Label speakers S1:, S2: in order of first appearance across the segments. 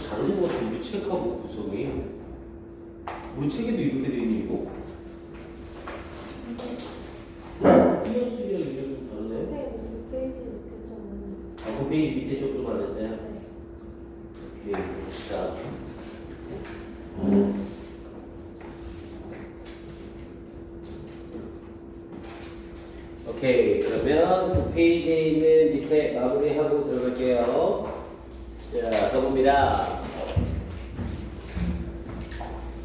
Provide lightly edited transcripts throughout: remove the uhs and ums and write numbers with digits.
S1: 다른 것 같아. 우리 책하고 구성이. 우리 책에도 이렇게 돼 있니 이거? 띄어쓰기랑 이게 좀 다르네.
S2: 선생님 그 페이지 밑에 저는
S1: 아, 그 페이지 밑에 쪽도 받았어요?
S2: 네.
S1: 오케이, 봅시다. 오케이, 그러면 그 페이지에 있는 밑에 마무리하고 들어갈게요. 자, 가봅니다.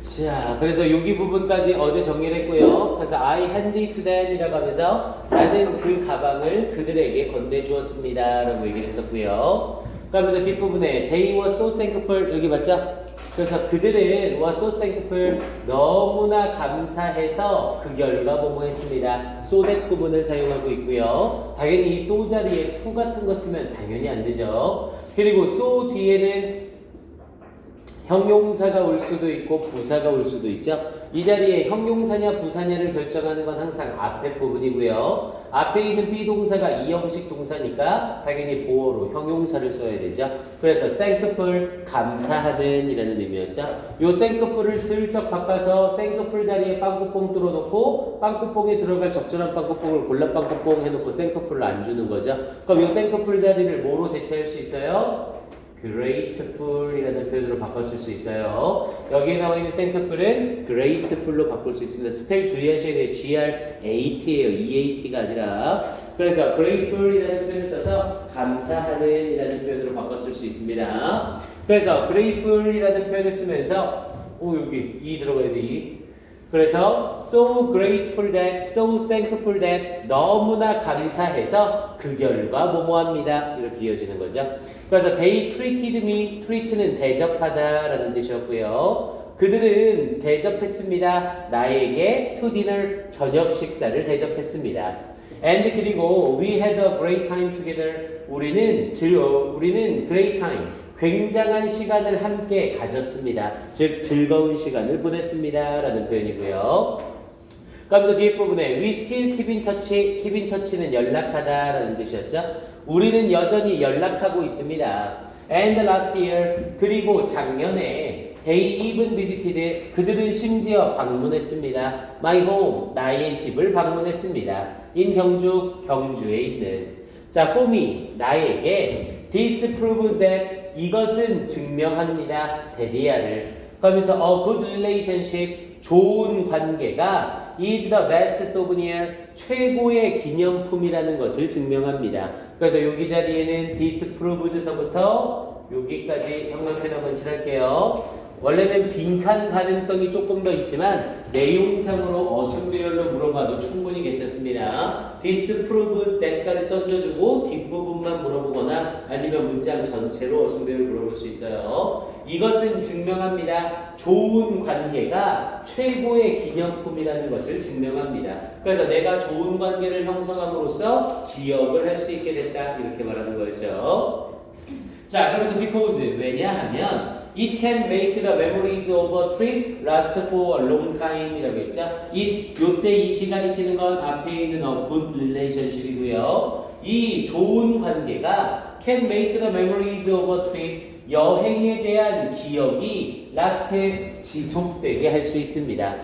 S1: 자, 그래서 여기 부분까지 어제 정리를 했고요. 그래서 I handed to them 이라고 하면서 나는 그 가방을 그들에게 건네주었습니다 라고 얘기를 했었고요. 그러면서 뒷부분에 they were so thankful 여기 맞죠? 그래서 그들은 was so thankful 너무나 감사해서 그 결과 뭐뭐 했습니다. so that 부분을 사용하고 있고요. 당연히 이 so 자리에 to 같은 거 쓰면 당연히 안 되죠. 그리고 so 뒤에는 형용사가 올 수도 있고 부사가 올 수도 있죠. 이 자리에 형용사냐 부사냐를 결정하는 건 항상 앞에 부분이고요. 앞에 있는 비동사가 이형식 동사니까 당연히 보어로 형용사를 써야 되죠. 그래서 thankful 감사하는 이라는 의미였죠. 요 thankful을 슬쩍 바꿔서 thankful 자리에 빵꾸뽕 뚫어놓고 빵꾸뽕에 들어갈 적절한 빵꾸뽕을 골라 빵꾸뽕 해놓고 thankful을 안 주는 거죠. 그럼 요 thankful 자리를 뭐로 대체할 수 있어요? grateful 이라는 표현으로 바꿨을 수 있어요. 여기에 나와 있는 thankful은 grateful로 바꿀 수 있습니다. 스펠 주의하셔야 돼요. G-R-A-T예요. E-A-T가 아니라. 그래서 grateful 이라는 표현을 써서 감사하는 이라는 표현으로 바꿨을 수 있습니다. 그래서 grateful 이라는 표현을 쓰면서 여기 E 들어가야 돼. E. 그래서 so grateful that, so thankful that 너무나 감사해서 그 결과 뭐뭐합니다. 이렇게 이어지는 거죠. 그래서 they treated me, treat는 대접하다라는 뜻이었고요. 그들은 대접했습니다. 나에게 to dinner 저녁 식사를 대접했습니다. And 그리고 we had a great time together. 우리는 great time. 굉장한 시간을 함께 가졌습니다. 즉 즐거운 시간을 보냈습니다 라는 표현이고요. 그러면서 뒤에 부분에 we still keep in touch, keep in touch는 연락하다 라는 뜻이었죠. 우리는 여전히 연락하고 있습니다. And last year 그리고 작년에 they even visited 그들은 심지어 방문했습니다. My home 나의 집을 방문했습니다. in 경주에 있는 자 for me 나에게 this proves that 이것은 증명합니다. 데디아를. 그러면서 a good relationship, 좋은 관계가 is the best souvenir, 최고의 기념품이라는 것을 증명합니다. 그래서 여기 자리에는 disprove서부터 여기까지 형광펜 한번 칠할게요. 원래는 빈칸 가능성이 조금 더 있지만 내용상으로 어순배열로 물어봐도 충분히 괜찮습니다. disproves that까지 던져주고 뒷부분만 물어보거나 아니면 문장 전체로 어순배열 물어볼 수 있어요. 이것은 증명합니다. 좋은 관계가 최고의 기념품이라는 것을 증명합니다. 그래서 내가 좋은 관계를 형성함으로써 기억을 할 수 있게 됐다 이렇게 말하는 거였죠. 자, 그러면서 because 왜냐하면 It can make the memories of a trip last for a long time 이라고 했죠. 요때 이 시간이 키는 건 앞에 있는 a good relationship이고요. 이 좋은 관계가 can make the memories of a trip 여행에 대한 기억이 last 지속되게 할 수 있습니다.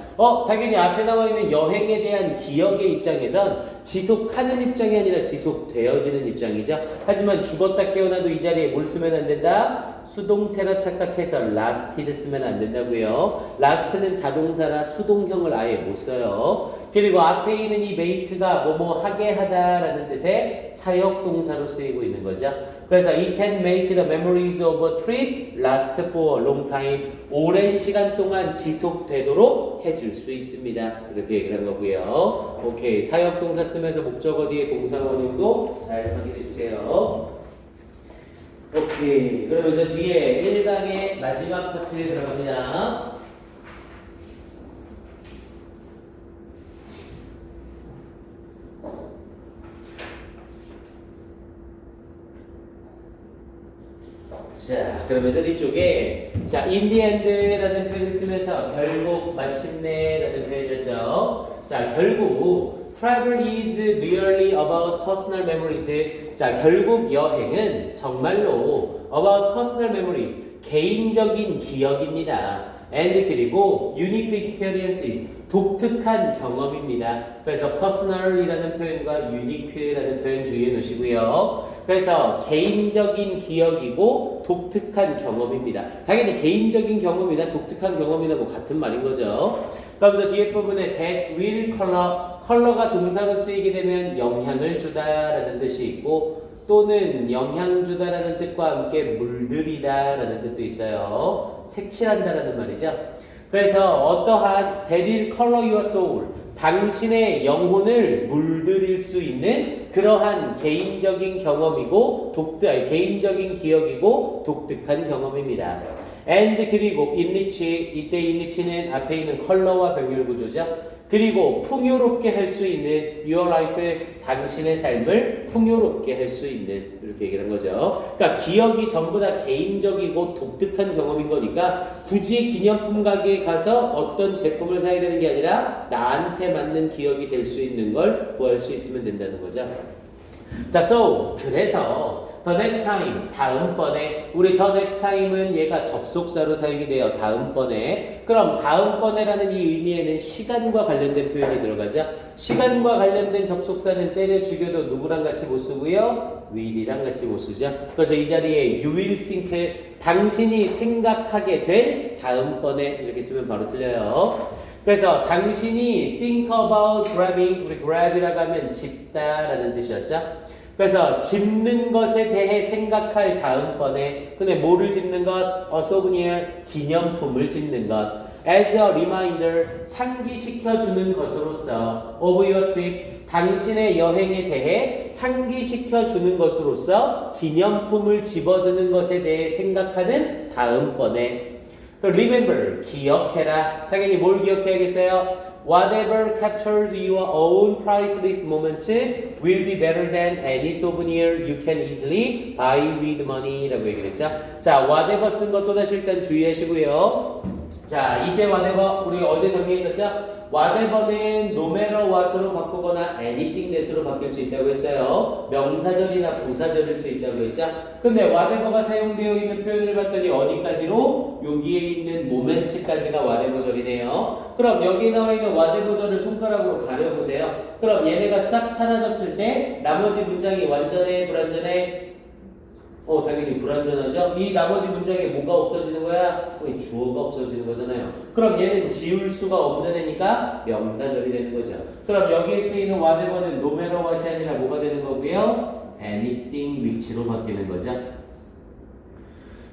S1: 당연히 앞에 나와 있는 여행에 대한 기억의 입장에선 지속하는 입장이 아니라 지속되어지는 입장이죠. 하지만 죽었다 깨어나도 이 자리에 뭘 쓰면 안 된다? 수동태라 착각해서 lasted 쓰면 안 된다고요. last는 자동사라 수동형을 아예 못 써요. 그리고 앞에 있는 이 make가 뭐뭐 하게 하다라는 뜻의 사역동사로 쓰이고 있는 거죠. 그래서 it can make the memories of a trip last for a long time. 오랜 시간 동안 지속되도록 해줄 수 있습니다. 이렇게 얘기를 한 거고요. 오케이. 사역동사 쓰면서 목적어 뒤에 동사원형도 잘 확인해 주세요. 오케이. 그러면서 뒤에 1강의 마지막 파트에 들어갑니다. 자, 그러면서 뒤쪽에 자, in the end라는 표현을 쓰면서 결국 마침내라는 표현이었죠. 자, 결국 travel is really about personal memories. 자, 결국 여행은 정말로 about personal memories. 개인적인 기억입니다. and 그리고 unique experiences 독특한 경험입니다. 그래서 personal이라는 표현과 unique라는 표현 주의해 놓으시고요. 그래서 개인적인 기억이고 독특한 경험입니다. 당연히 개인적인 경험이나 독특한 경험이나 뭐 같은 말인 거죠. 그러면서 뒤에 부분에 that will 컬러가 동사로 쓰이게 되면 영향을 주다라는 뜻이 있고 또는 영향 주다라는 뜻과 함께 물들이다라는 뜻도 있어요. 색칠한다라는 말이죠. 그래서 어떠한 that will color your soul 당신의 영혼을 물들일 수 있는 그러한 개인적인 경험이고 개인적인 기억이고 독특한 경험입니다. and 그리고 enrich 이때 enrich는 앞에 있는 컬러와 병렬 구조죠. 그리고 풍요롭게 할 수 있는 your life 당신의 삶을 풍요롭게 할 수 있는 이렇게 얘기를 한 거죠. 그러니까 기억이 전부 다 개인적이고 독특한 경험인 거니까 굳이 기념품 가게에 가서 어떤 제품을 사야 되는 게 아니라 나한테 맞는 기억이 될 수 있는 걸 구할 수 있으면 된다는 거죠. 자, so 그래서 the next time 다음번에 우리 the next time은 얘가 접속사로 사용이 돼요. 다음번에. 그럼 다음번에라는 이 의미에는 시간과 관련된 표현이 들어가죠. 시간과 관련된 접속사는 때려 죽여도 누구랑 같이 못 쓰고요. will이랑 같이 못 쓰죠. 그래서 이 자리에 you will think 당신이 생각하게 될 다음번에 이렇게 쓰면 바로 틀려요. 그래서 당신이 think about grabbing 우리 grab이라고 하면 집다라는 뜻이었죠. 그래서 집는 것에 대해 생각할 다음번에 근데 뭐를 집는 것? A souvenir 기념품을 집는 것 as a reminder 상기시켜주는 것으로서 of your trip 당신의 여행에 대해 상기시켜주는 것으로서 기념품을 집어드는 것에 대해 생각하는 다음번에 remember 기억해라 당연히 뭘 기억해야겠어요? Whatever captures your own priceless moment will be better than any souvenir you can easily buy with money 라고 얘기를 했죠. 자, whatever 쓴 것 또다시 일단 주의하시고요. 자, 이때 whatever 우리 어제 정리했었죠? whatever는 no matter what으로 바꾸거나 anything that으로 바뀔 수 있다고 했어요. 명사절이나 부사절일 수 있다고 했죠. 근데 whatever가 사용되어 있는 표현을 봤더니 어디까지로? 여기에 있는 moment까지가 whatever절이네요. 그럼 여기 나와 있는 whatever절을 손가락으로 가려보세요. 그럼 얘네가 싹 사라졌을 때 나머지 문장이 완전해, 불완전해? 당연히 불완전하죠? 이 나머지 문장에 뭐가 없어지는 거야? 주어가 없어지는 거잖아요. 그럼 얘는 지울 수가 없는 애니까 명사절이 되는 거죠. 그럼 여기에 쓰이는 whatever는 no matter what이 아니라 뭐가 되는 거고요? anything which로 바뀌는 거죠.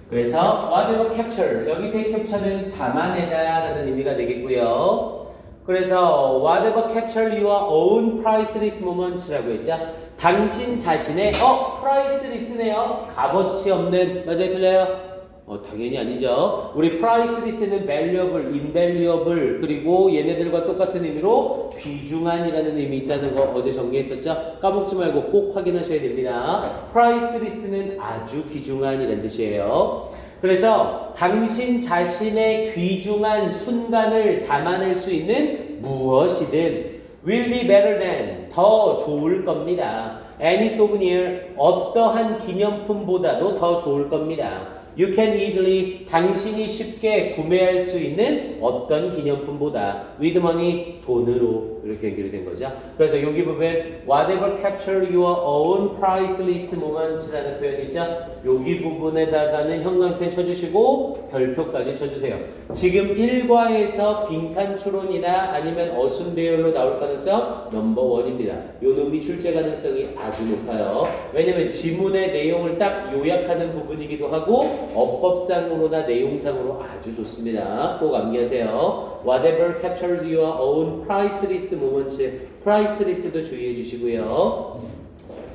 S1: 그래서 whatever capture, 여기서의 capture는 담아내다 라는 의미가 되겠고요. 그래서 whatever capture your own priceless moments라고 했죠. 당신 자신의 priceless네요. 값어치 없는 맞아요, 틀려요? 당연히 아니죠. 우리 priceless는 valuable, invaluable 그리고 얘네들과 똑같은 의미로 귀중한이라는 의미 있다는 거 어제 정리했었죠. 까먹지 말고 꼭 확인하셔야 됩니다. priceless는 아주 귀중한이라는 뜻이에요. 그래서 당신 자신의 귀중한 순간을 담아낼 수 있는 무엇이든 will be better than 더 좋을 겁니다. Any souvenir 어떠한 기념품보다도 더 좋을 겁니다. You can easily 당신이 쉽게 구매할 수 있는 어떤 기념품보다 with money 돈으로 이렇게 연결이 된 거죠. 그래서 여기 보면 whatever capture your own priceless moments라는 표현이 있죠. 여기 부분에다가는 형광펜 쳐주시고 별표까지 쳐주세요. 지금 1과에서 빈칸 추론이나 아니면 어순배열로 나올 가능성 넘버1입니다. 요 놈이 출제 가능성이 아주 높아요. 왜냐면 지문의 내용을 딱 요약하는 부분이기도 하고 어법상으로나 내용상으로 아주 좋습니다. 꼭 암기하세요. Whatever captures your own priceless moments. priceless도 주의해 주시고요.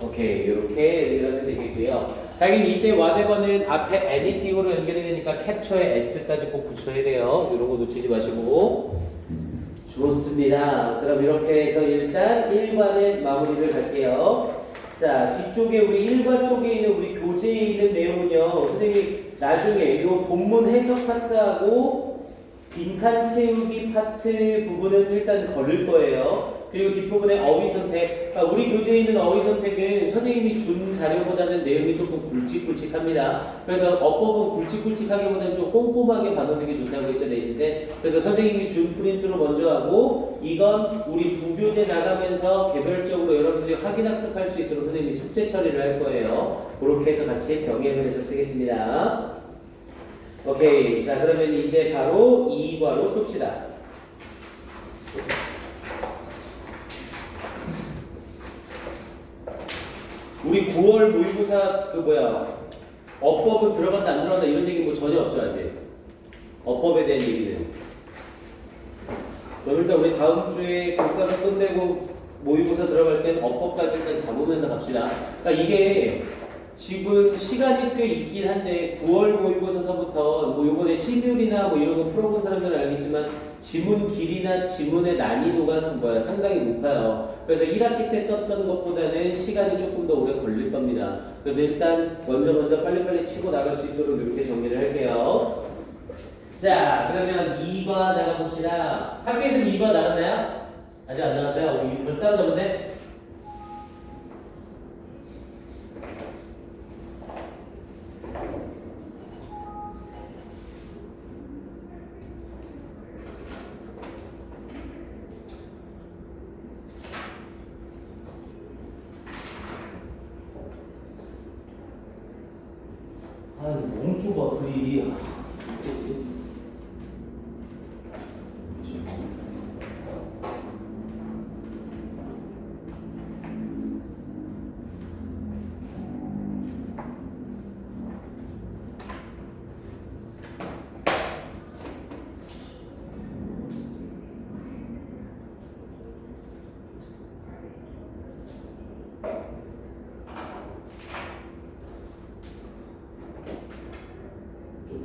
S1: 오케이, 이렇게 얘기하면 되겠고요. 당연히 이때 whatever는 앞에 anything으로 연결이 되니까 capture에 s까지 꼭 붙여야 돼요. 이런 거 놓치지 마시고. 좋습니다. 그럼 이렇게 해서 일단 1과는 마무리를 할게요. 자, 뒤쪽에 우리 1과 쪽에 있는 우리 교재에 있는 내용은요. 선생님이 나중에 이 본문 해석 파트하고 빈칸 채우기 파트 부분은 일단 걸을 거예요. 그리고 뒷부분에 어휘 선택. 그러니까 우리 교재에 있는 어휘 선택은 선생님이 준 자료보다는 내용이 조금 굵직굵직합니다. 그래서 어법은 굵직굵직하기보다는 좀 꼼꼼하게 봐놓는 게 좋다고 했죠, 내신 때. 그래서 선생님이 준 프린트로 먼저 하고, 이건 우리 부교재 나가면서 개별적으로 여러분들이 확인학습할 수 있도록 선생님이 숙제 처리를 할 거예요. 그렇게 해서 같이 병행을 해서 쓰겠습니다. 오케이. 자, 그러면 이제 바로 2과로 씁시다. 우리 9월 모의고사 어법은 들어간다 안 들어간다 이런 얘기 뭐 전혀 없죠 아직. 어법에 대한 얘기는. 그럼 일단 우리 다음 주에 교과서 끝내고 모의고사 들어갈 땐 어법까지 일단 잡으면서 갑시다. 그러니까 이게 지금 시간이 꽤 있긴 한데 9월 모의고사서부터 뭐 이번에 시뮬이나 뭐 이런 거 풀어본 사람들은 알겠지만 지문 길이나 지문의 난이도가 상당히 높아요. 그래서 1학기 때 썼던 것보다는 시간이 조금 더 오래 걸릴 겁니다. 그래서 일단 먼저 빨리빨리 치고 나갈 수 있도록 이렇게 정리를 할게요. 자, 그러면 2과 나가봅시다. 학교에서는 2과 나갔나요? 아직 안 나갔어요? 우리 몇 따라잡았네? 아, 너무 좁아, 글이.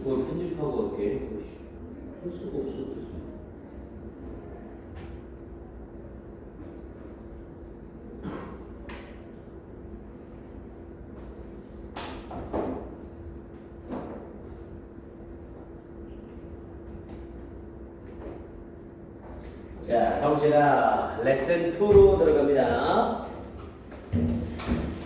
S1: 그걸 편집하고 이렇게 할 수가 없어. 자, 가봅시다. 레슨 2로 들어갑니다.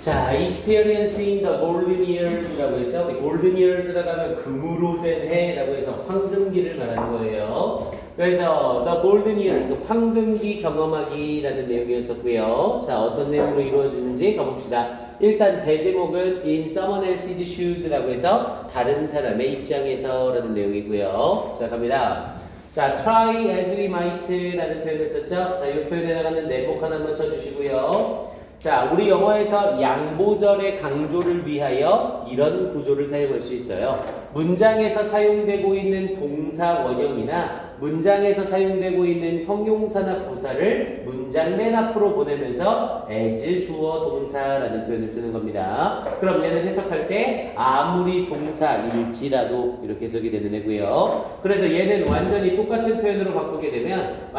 S1: 자, experiencing the golden years라고 했죠. golden years라고 하면 금으로 된 해라고 해서 황금기를 말하는 거예요. 그래서 the golden years, 황금기 경험하기라는 내용이었었고요. 자, 어떤 내용으로 이루어지는지 가봅시다. 일단 대제목은 in someone else's shoes라고 해서 다른 사람의 입장에서라는 내용이고요. 자, 갑니다. 자, try as we might라는 표현을 썼죠. 자, 이 표현에 나가는 내복 하나만 쳐주시고요. 자, 우리 영어에서 양보절의 강조를 위하여 이런 구조를 사용할 수 있어요. 문장에서 사용되고 있는 동사 원형이나 문장에서 사용되고 있는 형용사나 부사를 문장 맨 앞으로 보내면서 as 주어 동사라는 표현을 쓰는 겁니다. 그럼 얘는 해석할 때 아무리 동사일지라도 이렇게 해석이 되는 애고요. 그래서 얘는 완전히 똑같은 표현으로 바꾸게 되면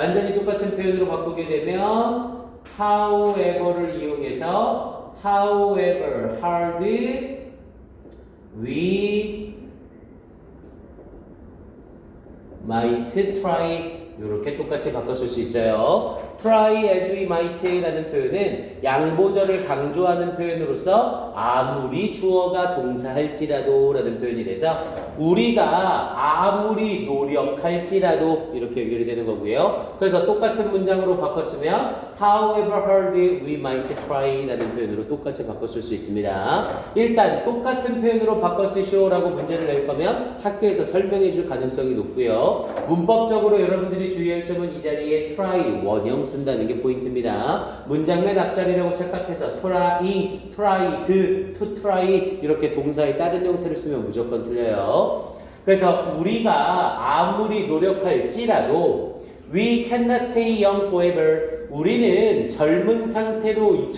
S1: however를 이용해서 however hard we might try 이렇게 똑같이 바꿨을 수 있어요. try as we might라는 표현은 양보절을 강조하는 표현으로서 아무리 주어가 동사할지라도 라는 표현이 돼서 우리가 아무리 노력할지라도 이렇게 연결이 되는 거고요. 그래서 똑같은 문장으로 바꿨으면 however hard we might try 라는 표현으로 똑같이 바꿨을 수 있습니다. 일단 똑같은 표현으로 바꿨으시오 라고 문제를 낼 거면 학교에서 설명해 줄 가능성이 높고요. 문법적으로 여러분들이 주의할 점은 이 자리에 try 원형 쓴다는 게 포인트입니다. 문장 맨 앞자리라고 착각해서 try, tried, to try 이렇게 동사의 다른 형태를 쓰면 무조건 틀려요. 그래서 우리가 아무리 노력할지라도 we cannot stay young forever. 우리는 젊은 상태로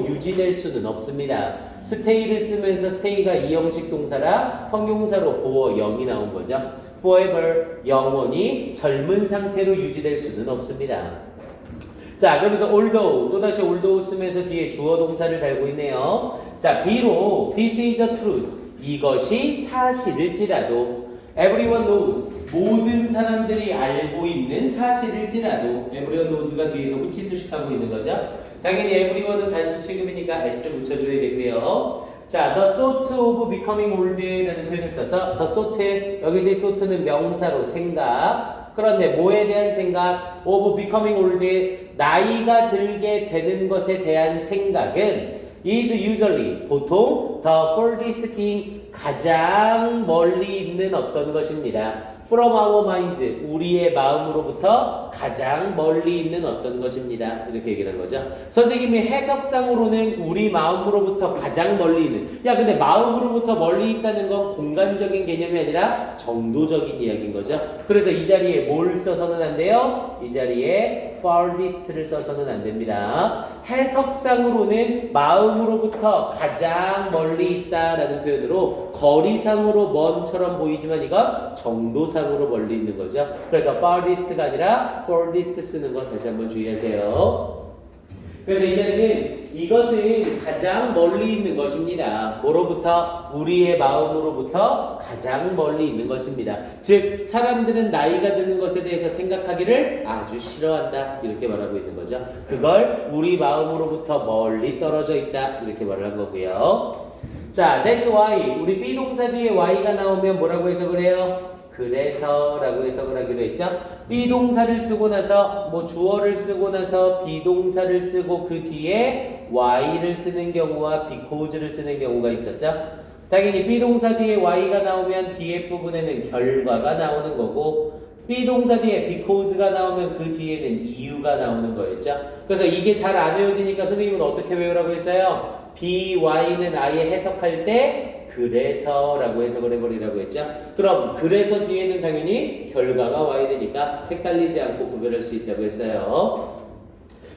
S1: 유지될 수는 없습니다. stay를 쓰면서 stay가 이형식 동사라 형용사로 보어 영이 나온 거죠. forever, 영원히 젊은 상태로 유지될 수는 없습니다. 자, 그러면서 although, 또다시 although 쓰면서 뒤에 주어 동사를 달고 있네요. 자, 비록 this is a truth, 이것이 사실일지라도 everyone knows 모든 사람들이 알고 있는 사실일지라도 everyone knows가 뒤에서 후치 수식하고 있는 거죠. 당연히 everyone은 단수 취급이니까 s 붙여줘야 되고요. 자, the thought of becoming old라는 표현을 써서 the thought, 여기서의 thought는 명사로 생각. 그런데 뭐에 대한 생각? of becoming old, 나이가 들게 되는 것에 대한 생각은 is usually, 보통 the furthest thing, 가장 멀리 있는 어떤 것입니다. From our minds, 우리의 마음으로부터 가장 멀리 있는 어떤 것입니다. 이렇게 얘기를 한 거죠. 선생님이 해석상으로는 우리 마음으로부터 가장 멀리 있는. 야, 근데 마음으로부터 멀리 있다는 건 공간적인 개념이 아니라 정도적인 이야기인 거죠. 그래서 이 자리에 뭘 써서는 안 돼요? 이 자리에 farthest를 써서는 안 됩니다. 해석상으로는 마음으로부터 가장 멀리 있다라는 표현으로 거리상으로 먼처럼 보이지만 이건 정도상으로 멀리 있는 거죠. 그래서 farthest가 아니라 furthest 쓰는 거 다시 한번 주의하세요. 그래서 이 자리는 이것은 가장 멀리 있는 것입니다. 뭐로부터? 우리의 마음으로부터 가장 멀리 있는 것입니다. 즉 사람들은 나이가 드는 것에 대해서 생각하기를 아주 싫어한다 이렇게 말하고 있는 거죠. 그걸 우리 마음으로부터 멀리 떨어져 있다 이렇게 말을 한 거고요. 자, that's why 우리 비동사 뒤에 y가 나오면 뭐라고 해석을 해요? 그래서 라고 해석을 하기로 했죠. 비동사를 쓰고 나서 뭐 주어를 쓰고 나서 비동사를 쓰고 그 뒤에 y를 쓰는 경우와 because를 쓰는 경우가 있었죠. 당연히 비동사 뒤에 y가 나오면 뒤에 부분에는 결과가 나오는 거고 비동사 뒤에 because가 나오면 그 뒤에는 이유가 나오는 거였죠. 그래서 이게 잘 안 외워지니까 선생님은 어떻게 외우라고 했어요? by는 아예 해석할 때 그래서 라고 해석을 해버리라고 했죠. 그럼 그래서 뒤에는 당연히 결과가 와야 되니까 헷갈리지 않고 구별할 수 있다고 했어요.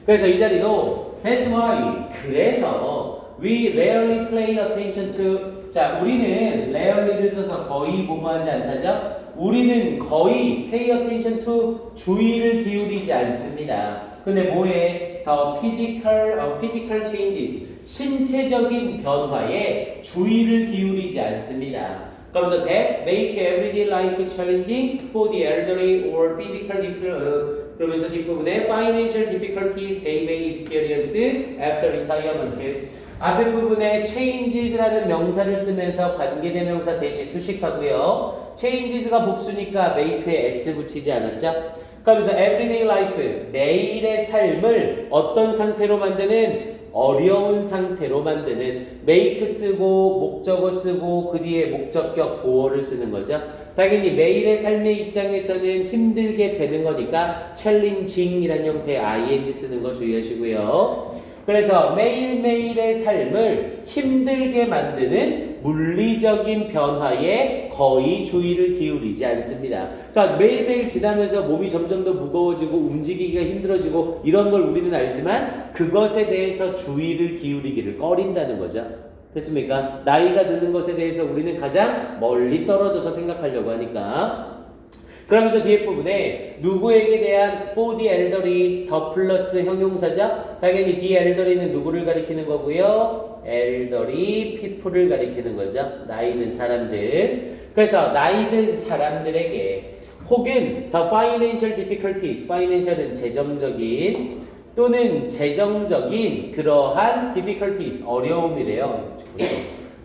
S1: 그래서 이 자리도 that's why, 그래서 we rarely pay attention to. 자, 우리는 rarely를 써서 거의 뭐뭐하지 않다죠. 우리는 거의 pay attention to, 주의를 기울이지 않습니다. 근데 뭐에? the physical changes, 신체적인 변화에 주의를 기울이지 않습니다. 그러면서 that make everyday life challenging for the elderly or physical difficulties. 그러면서 뒷부분에 financial difficulties they may experience after retirement. 앞에 부분에 changes라는 명사를 쓰면서 관계대명사 대신 수식하고요. changes가 복수니까 make에 s 붙이지 않았죠? 그러면서 everyday life, 매일의 삶을 어떤 상태로 만드는? 어려운 상태로 만드는. make 쓰고 목적어 쓰고 그 뒤에 목적격 보어를 쓰는 거죠. 당연히 매일의 삶의 입장에서는 힘들게 되는 거니까 challenging이라는 형태의 ing 쓰는 거 주의하시고요. 그래서 매일매일의 삶을 힘들게 만드는 물리적인 변화에 거의 주의를 기울이지 않습니다. 그러니까 매일매일 지나면서 몸이 점점 더 무거워지고 움직이기가 힘들어지고 이런 걸 우리는 알지만 그것에 대해서 주의를 기울이기를 꺼린다는 거죠. 됐습니까? 나이가 드는 것에 대해서 우리는 가장 멀리 떨어져서 생각하려고 하니까. 그러면서 뒤에 부분에 누구에게 대한 for the elderly 더 플러스 형용사죠. 당연히 the elderly는 누구를 가리키는 거고요. elderly people을 가리키는 거죠. 나이 든 사람들. 그래서 나이 든 사람들에게 혹은 the financial difficulties, financial은 재정적인 또는 재정적인 그러한 difficulties, 어려움이래요.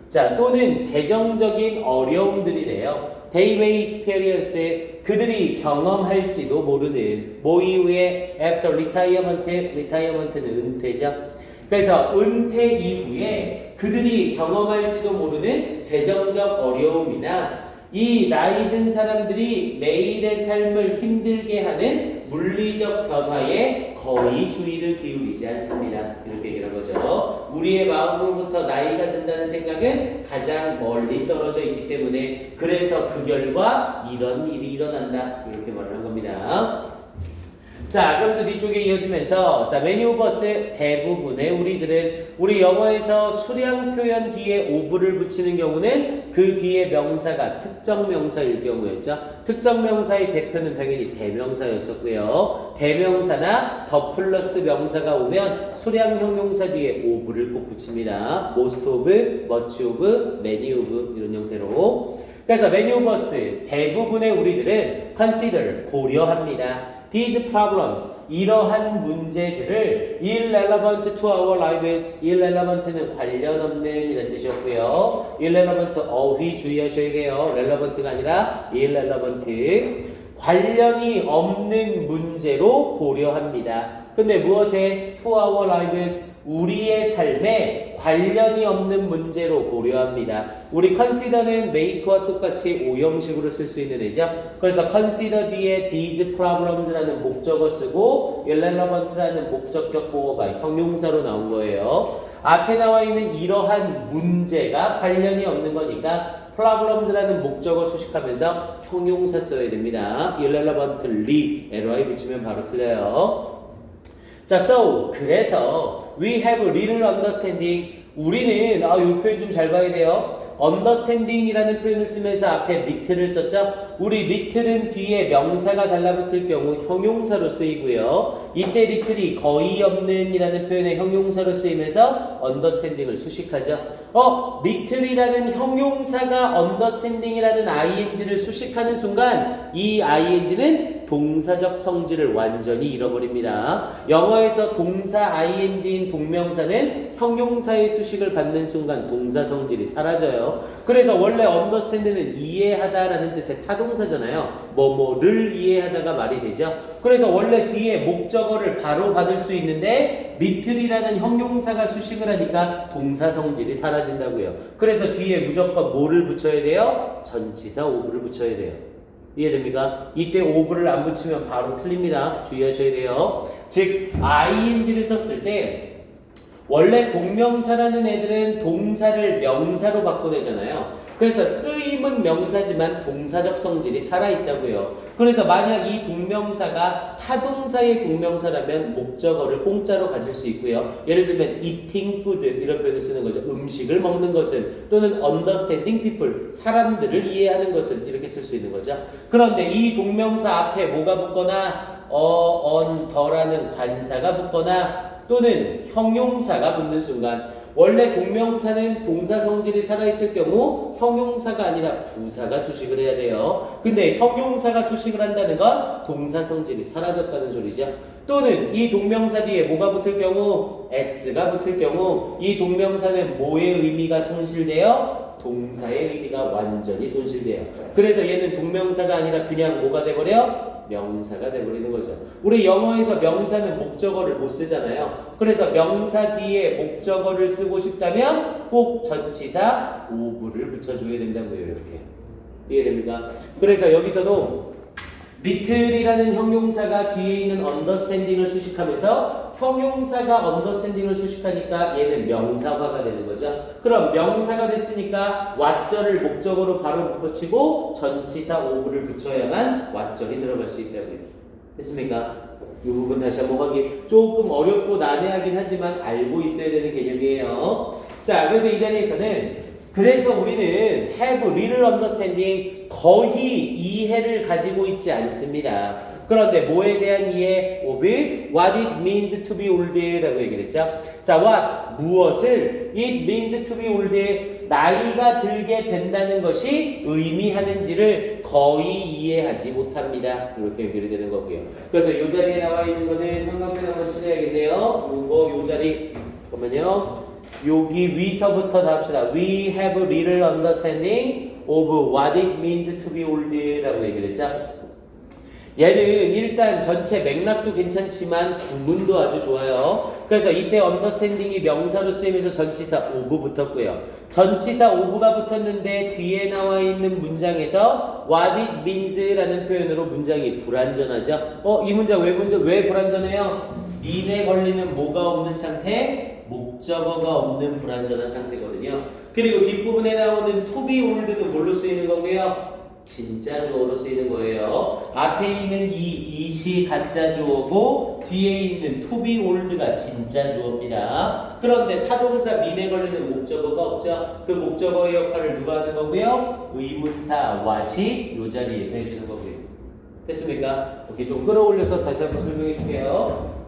S1: 자, 또는 재정적인 어려움들이래요. They may experience, 그들이 경험할지도 모르는 뭐 이후에 after retirement는 은퇴죠. 그래서 은퇴 이후에 그들이 경험할지도 모르는 재정적 어려움이나 이 나이 든 사람들이 매일의 삶을 힘들게 하는 물리적 변화에 거의 주의를 기울이지 않습니다. 이렇게 얘기한 거죠. 우리의 마음으로부터 나이가 든다는 생각은 가장 멀리 떨어져 있기 때문에 그래서 그 결과 이런 일이 일어난다. 이렇게 말을 한 겁니다. 자, 그러면서 뒤쪽에 이어지면서 자, many of us, 대부분의 우리들은 우리 영어에서 수량 표현 뒤에 of를 붙이는 경우는 그 뒤에 명사가 특정 명사일 경우였죠. 특정 명사의 대표는 당연히 대명사였었고요. 대명사나 더 플러스 명사가 오면 수량 형용사 뒤에 of를 꼭 붙입니다. most of, much of, many of 이런 형태로. 그래서 many of us, 대부분의 우리들은 consider, 고려합니다. These problems, 이러한 문제들을 irrelevant to our lives, irrelevant는 관련 없는 이런 뜻이었고요. irrelevant 어휘 주의하셔야 돼요. relevant가 아니라 irrelevant. 관련이 없는 문제로 고려합니다. 근데 무엇에? To our lives, 우리의 삶에 관련이 없는 문제로 고려합니다. 우리 consider는 make와 똑같이 오형식으로 쓸 수 있는 애죠. 그래서 consider 뒤에 these problems라는 목적어 쓰고 irrelevant라는 목적격 보어가 형용사로 나온 거예요. 앞에 나와 있는 이러한 문제가 관련이 없는 거니까 problems라는 목적어 수식하면서 형용사 써야 됩니다. irrelevantly, ly 붙이면 바로 틀려요. 자, so, 그래서 we have little understanding. 우리는, 이 표현 좀 잘 봐야 돼요. understanding이라는 표현을 쓰면서 앞에 little을 썼죠. 우리 little은 뒤에 명사가 달라붙을 경우 형용사로 쓰이고요. 이때 little이 거의 없는 이라는 표현의 형용사로 쓰이면서 understanding을 수식하죠. little이라는 형용사가 understanding이라는 ing를 수식하는 순간 이 ing는 동사적 성질을 완전히 잃어버립니다. 영어에서 동사 ing인 동명사는 형용사의 수식을 받는 순간 동사 성질이 사라져요. 그래서 원래 understand는 이해하다라는 뜻의 타동사잖아요. 뭐뭐를 이해하다가 말이 되죠. 그래서 원래 뒤에 목적어를 바로 받을 수 있는데 little이라는 형용사가 수식을 하니까 동사 성질이 사라진다고요. 그래서 뒤에 무조건 뭐를 붙여야 돼요? 전치사 of를 붙여야 돼요. 이해됩니까? 이때 of를 안 붙이면 바로 틀립니다. 주의하셔야 돼요. 즉 ing를 썼을 때 원래 동명사라는 애들은 동사를 명사로 바꿔내잖아요. 그래서 쓰임은 명사지만 동사적 성질이 살아있다고요. 그래서 만약 이 동명사가 타동사의 동명사라면 목적어를 공짜로 가질 수 있고요. 예를 들면 eating food 이런 표현을 쓰는 거죠. 음식을 먹는 것은, 또는 understanding people, 사람들을 이해하는 것은 이렇게 쓸 수 있는 거죠. 그런데 이 동명사 앞에 뭐가 붙거나 on, 더라는 관사가 붙거나 또는 형용사가 붙는 순간 원래 동명사는 동사 성질이 살아있을 경우 형용사가 아니라 부사가 수식을 해야 돼요. 근데 형용사가 수식을 한다는 건 동사 성질이 사라졌다는 소리죠. 또는 이 동명사 뒤에 뭐가 붙을 경우 s가 붙을 경우 이 동명사는 뭐의 의미가 손실돼요? 동사의 의미가 완전히 손실돼요. 그래서 얘는 동명사가 아니라 그냥 뭐가 돼버려? 명사가 돼버리는 거죠. 우리 영어에서 명사는 목적어를 못 쓰잖아요. 그래서 명사 뒤에 목적어를 쓰고 싶다면 꼭 전치사 of를 붙여줘야 된다고요. 이렇게 이해됩니까? 그래서 여기서도 little이라는 형용사가 뒤에 있는 understanding을 수식하면서 형용사가 understanding을 수식하니까 얘는 명사화가 되는 거죠. 그럼 명사가 됐으니까 what절을 목적어로 바로 붙이고 전치사 of를 붙여야만 what절이 들어갈 수 있다고요. 됐습니까? 이 부분 다시 한번 확인. 조금 어렵고 난해하긴 하지만 알고 있어야 되는 개념이에요. 자, 그래서 이 자리에서는 그래서 우리는 have little understanding, 거의 이해를 가지고 있지 않습니다. 그런데 뭐에 대한 이해? of what it means to be old라고 얘기를 했죠. 자, what, 무엇을 it means to be old, 나이가 들게 된다는 것이 의미하는지를 거의 이해하지 못합니다. 이렇게 연결이 되는 거고요. 그래서 이 자리에 나와 있는 거는 형광펜 한번 칠해야겠네요. 요거 요 자리, 잠깐만요. 여기 위서부터 다 합시다. We have little understanding of what it means to be old라고 얘기를 했죠. 얘는 일단 전체 맥락도 괜찮지만 구문도 아주 좋아요. 그래서 이때 understanding이 명사로 쓰이면서 전치사 of 붙었고요. 전치사 of가 붙었는데 뒤에 나와 있는 문장에서 what it means라는 표현으로 문장이 불완전하죠. 이 문장 왜 불완전해요? mean에 걸리는 뭐가 없는 상태? 목적어가 없는 불완전한 상태거든요. 그리고 뒷부분에 나오는 to be old는 뭘로 쓰이는 거고요? 진짜 주어로 쓰이는 거예요. 앞에 있는 이 it이 가짜 주어고 뒤에 있는 to be old가 진짜 주어입니다. 그런데 타동사 mean에 걸리는 목적어가 없죠. 그 목적어의 역할을 누가 하는 거고요? 의문사 what이 이 자리에서 해주는 거고요. 됐습니까? 이렇게 좀 끌어올려서 다시 한번 설명해 줄게요.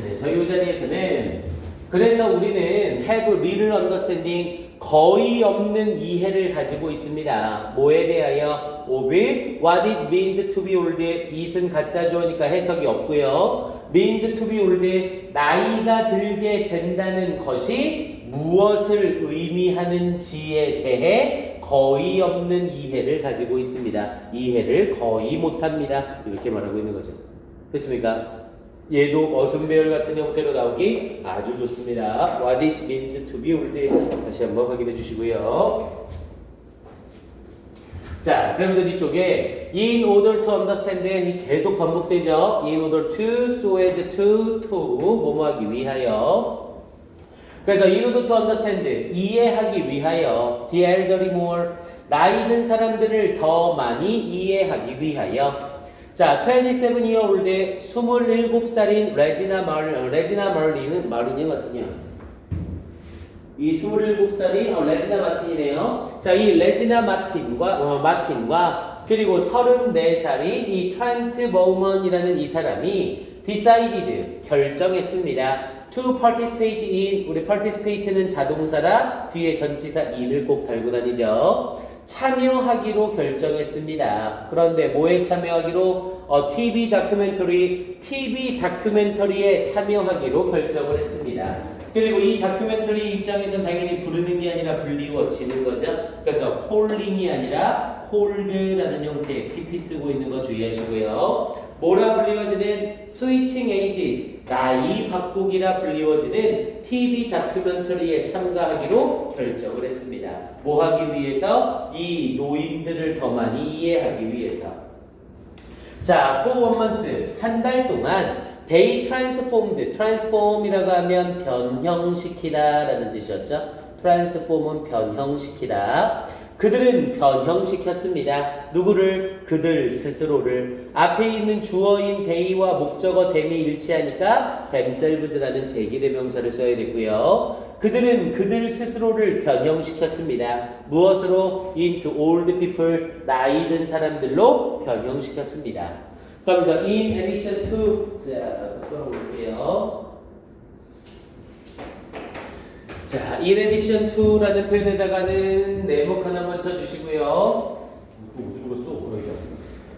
S1: 그래서 이 자리에서는 그래서 우리는 have little understanding, 거의 없는 이해를 가지고 있습니다. 뭐에 대하여? of what it means to be old. it은 가짜 주어니까 해석이 없고요. means to be old, 나이가 들게 된다는 것이 무엇을 의미하는지에 대해 거의 없는 이해를 가지고 있습니다. 이해를 거의 못합니다. 이렇게 말하고 있는 거죠. 됐습니까? 얘도 어순배열 같은 형태로 나오기 아주 좋습니다. What it means to be old. 다시 한번 확인해 주시고요. 자, 그러면서 뒤쪽에 in order to understand 계속 반복되죠. in order to, so as to, 뭐뭐 하기 위하여. 그래서 in order to understand, 이해하기 위하여. the elderly more, 나이 든 사람들을 더 많이 이해하기 위하여. 자, 27year old, 27살인 레지나 마르닌 같으냐? 이 27살이 레지나 마틴이네요. 자, 이 레지나 마틴과 그리고 34살이 이 트렌트 버우먼이라는 이 사람이 decided, 결정했습니다. to participate in, 우리 participate는 자동사라 뒤에 전치사 in을 꼭 달고 다니죠. 참여하기로 결정했습니다. 그런데 뭐에 참여하기로? TV 다큐멘터리에 참여하기로 결정을 했습니다. 그리고 이 다큐멘터리 입장에서는 당연히 부르는 게 아니라 불리워지는 거죠. 그래서 calling이 아니라 called라는 형태의 pp 쓰고 있는 거 주의하시고요. 뭐라 불리워지는? switching ages, 나이 바꾸기라 불리워지는 TV 다큐멘터리에 참가하기로 결정을 했습니다. 뭐 하기 위해서? 이 노인들을 더 많이 이해하기 위해서. 자, for 1 month, 한 달 동안 they transform이라고 하면 변형시키다 라는 뜻이었죠. transform은 변형시키다. 그들은 변형시켰습니다. 누구를? 그들 스스로를. 앞에 있는 주어인 they와 목적어 them이 일치하니까 themselves라는 제기대명사를 써야 되고요. 그들은 그들 스스로를 변형시켰습니다. 무엇으로? into old people, 나이 든 사람들로 변형시켰습니다. 그러면서 in addition to, 자, 볼게요. 자, in addition to라는 표현에다가는 네모 하나만 쳐주시고요. 어디로 써?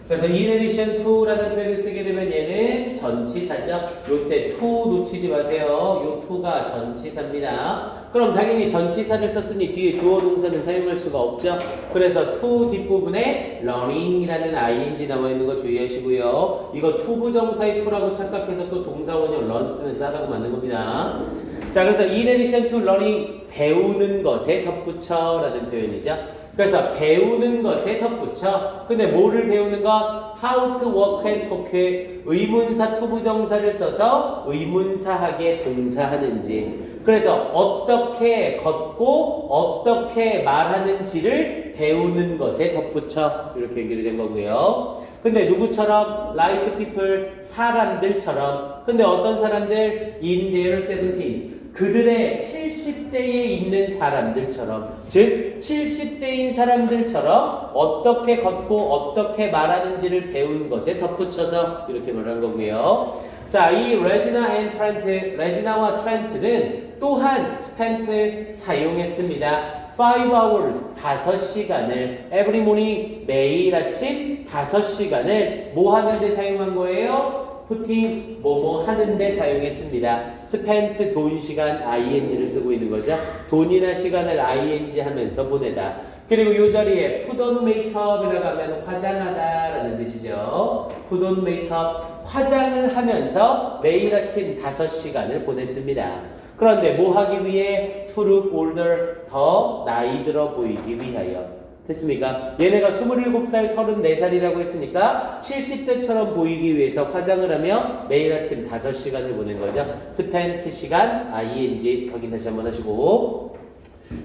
S1: 그래서 in addition to라는 표현을 쓰게 되면 얘는 전치사죠. 요때 to 놓치지 마세요. 요 to가 전치사입니다. 그럼 당연히 전치사를 썼으니 뒤에 주어 동사는 사용할 수가 없죠. 그래서 to 뒷부분에 learning이라는 ing 나와 있는 거 주의하시고요. 이거 to 부정사의 to라고 착각해서 또 동사 원형 learn스는 싸다고 만든 겁니다. 자, 그래서 in addition to learning, 배우는 것에 덧붙여 라는 표현이죠. 그래서 배우는 것에 덧붙여. 근데 뭐를 배우는 것? How to walk and talk. 의문사 투부정사를 써서 의문사하게 동사하는지. 그래서 어떻게 걷고 어떻게 말하는지를 배우는 것에 덧붙여. 이렇게 연결이 된 거고요. 근데 누구처럼? Like people, 사람들처럼. 근데 어떤 사람들? In their 70s. 그들의 70대에 있는 사람들처럼, 즉 70대인 사람들처럼 어떻게 걷고 어떻게 말하는지를 배운 것에 덧붙여서 이렇게 말한 거고요. 자, 이 레지나와 트렌트는 또한 spent 사용했습니다. 5 hours, 5시간을, every morning, 매일 아침 5시간을 뭐 하는데 사용한 거예요? putting, 뭐뭐 하는데 사용했습니다. spent, 돈, 시간, ing를 쓰고 있는 거죠. 돈이나 시간을 ing 하면서 보내다. 그리고 이 자리에 put on makeup이라고 하면 화장하다 라는 뜻이죠. put on makeup, 화장을 하면서 매일 아침 5시간을 보냈습니다. 그런데 뭐 하기 위해? to look older, 더 나이 들어 보이기 위하여. 됐습니까? 얘네가 27살, 34살이라고 했으니까 70대처럼 보이기 위해서 화장을 하며 매일 아침 5시간을 보낸 거죠. spent 시간, ing 확인 다시 한번 하시고.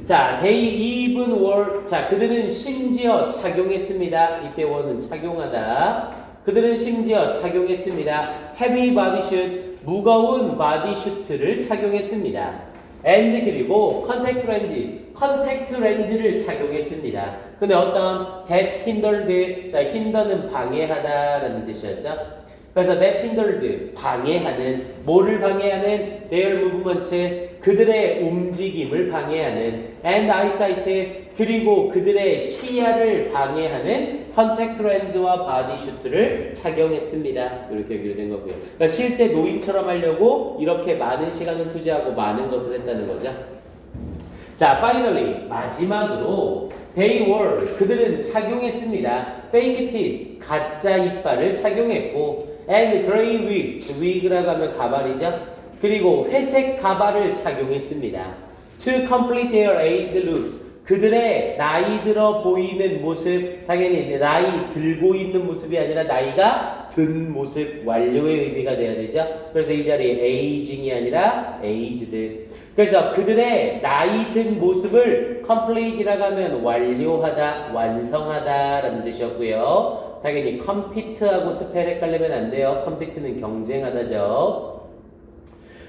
S1: 자, they even wore, 자, 그들은 심지어 착용했습니다. 이때 원은 착용하다. 그들은 심지어 착용했습니다. heavy bodysuit, 무거운 바디슈트를 착용했습니다. and 그리고 contact 렌즈를 착용했습니다. 근데 어떤 that hindered, 자, hinder는 방해하다라는 뜻이었죠. 그래서 that hindered 방해하는 뭐를 방해하는 their movement 그들의 움직임을 방해하는 and eyesight 그리고 그들의 시야를 방해하는 contact lens와 bodysuit를 착용했습니다. 이렇게 연결된 거고요. 그러니까 실제 노인처럼 하려고 이렇게 많은 시간을 투자하고 많은 것을 했다는 거죠. 자, finally 마지막으로 they were 그들은 착용했습니다. fake teeth 가짜 이빨을 착용했고 and gray wigs wig라고 하면 가발이죠. 그리고 회색 가발을 착용했습니다. to complete their aged looks 그들의 나이 들어 보이는 모습 당연히 나이 들고 있는 모습이 아니라 나이가 든 모습 완료의 의미가 돼야 되죠. 그래서 이 자리에 aging이 아니라 aged 그래서 그들의 나이 든 모습을 complete이라고 하면 완료하다, 완성하다 라는 뜻이었고요. 당연히 compete하고 스펠 헷갈리면 안 돼요. compete는 경쟁하다죠.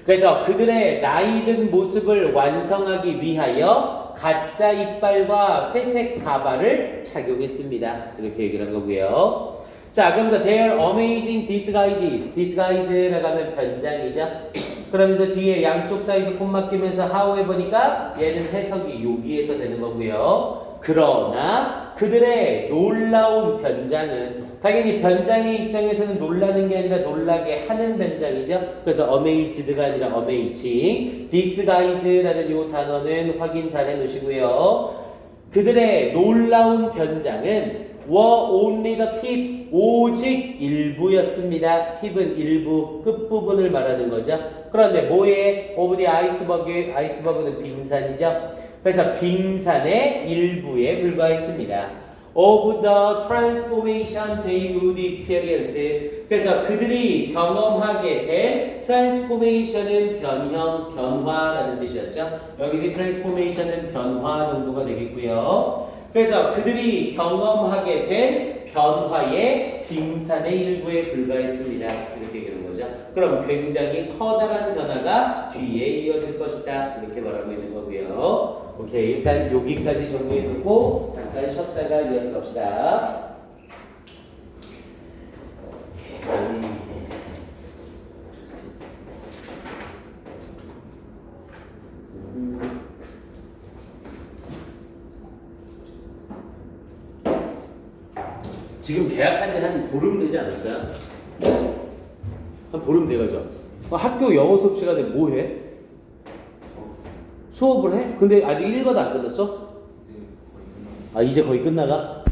S1: 그래서 그들의 나이 든 모습을 완성하기 위하여 가짜 이빨과 회색 가발을 착용했습니다. 이렇게 얘기를 한 거고요. 자, 그러면서 their amazing disguise라고 하면 변장이죠. 그러면서 뒤에 양쪽 사이드 콤마 끼면서 how 해보니까 얘는 해석이 여기에서 되는 거고요. 그러나 그들의 놀라운 변장은 당연히 변장의 입장에서는 놀라는 게 아니라 놀라게 하는 변장이죠. 그래서 amazed가 아니라 amazing. disguise라는 이 단어는 확인 잘 해놓으시고요. 그들의 놀라운 변장은 were only the tip 오직 일부였습니다. 팁은 일부 끝부분을 말하는 거죠. 그런데 뭐에 of the iceberg 아이스버그는 빙산이죠. 그래서 빙산의 일부에 불과했습니다. of the transformation they would experience 그래서 그들이 경험하게 될 transformation은 변형, 변화라는 뜻이었죠. 여기서 transformation은 변화 정도가 되겠고요. 그래서 그들이 경험하게 된 변화의 빙산의 일부에 불과했습니다. 이렇게 얘기하는 거죠. 그럼 굉장히 커다란 변화가 뒤에 이어질 것이다. 이렇게 말하고 있는 거고요. 오케이, 일단 여기까지 정리해놓고 잠깐 쉬었다가 이어서 갑시다. 지금 계약한 지 한 보름 되지 않았어요? 한 보름 돼가죠. 학교 영어 수업 시간에 뭐 해? 수업을 해? 근데 아직 1과도 안 끝났어? 아, 이제 거의 끝나가?